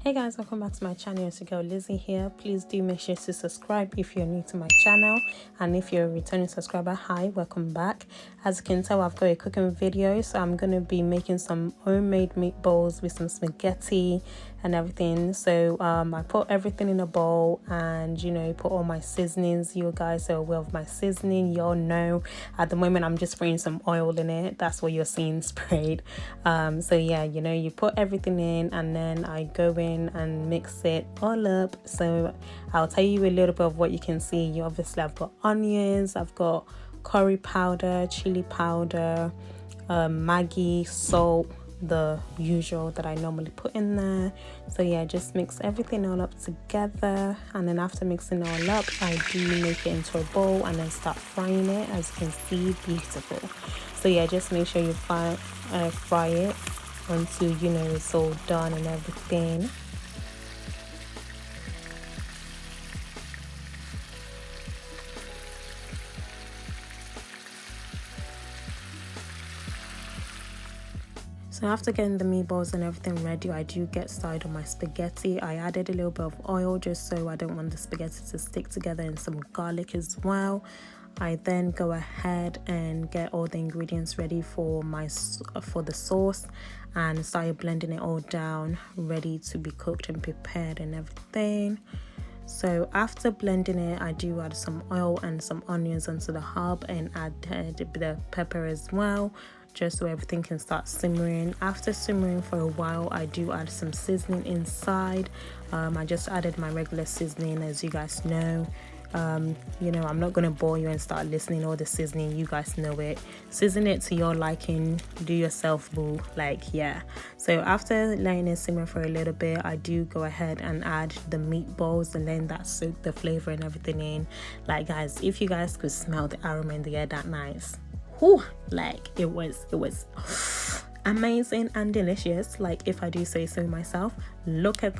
Hey guys, welcome back to my channel. It's your girl Lizzie here. Please do make sure to subscribe if you're new to my channel, and if you're a returning subscriber, hi, welcome back. As you can tell, I've got a cooking video, so I'm gonna be making some homemade meatballs with some spaghetti and everything. So I put everything in a bowl and put all my seasonings. You guys are aware of my seasoning, you all know. At the moment I'm just spraying some oil in it. That's what you're seeing sprayed. So yeah, you put everything in and then I go in and mix it all up. So I'll tell you a little bit of what you can see. Obviously I've got onions, I've got curry powder, chili powder, Maggi, salt, the usual that I normally put in there. So yeah, just mix everything all up together, and then after mixing it all up, I do make it into a bowl and then start frying it. As you can see, beautiful. So yeah, just make sure you fry it until it's all done and everything. So after getting the meatballs and everything ready, I do get started on my spaghetti. I added a little bit of oil just so I don't want the spaghetti to stick together, and some garlic as well. I then go ahead and get all the ingredients ready for the sauce and started blending it all down, ready to be cooked and prepared and everything. So after blending it, I do add some oil and some onions onto the hob and add a bit of pepper as well, just so everything can start simmering. After simmering for a while, I do add some seasoning inside. I just added my regular seasoning, as you guys know. I'm not gonna bore you and start listening all the seasoning. You guys know it. Season it to your liking, do yourself, boo. Yeah. So after letting it simmer for a little bit, I do go ahead and add the meatballs and then that soak the flavor and everything in. Guys, if you guys could smell the aroma in the air that night, whew, it was amazing and delicious, if I do say so myself. Look at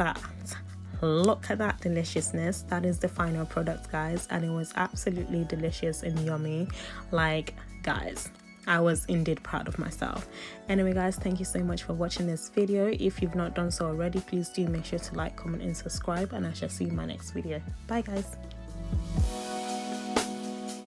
that deliciousness. That is the final product, guys, and it was absolutely delicious and yummy. Guys, I was indeed proud of myself. Anyway guys, thank you so much for watching this video. If you've not done so already, please do make sure to like, comment and subscribe, and I shall see you in my next video. Bye guys.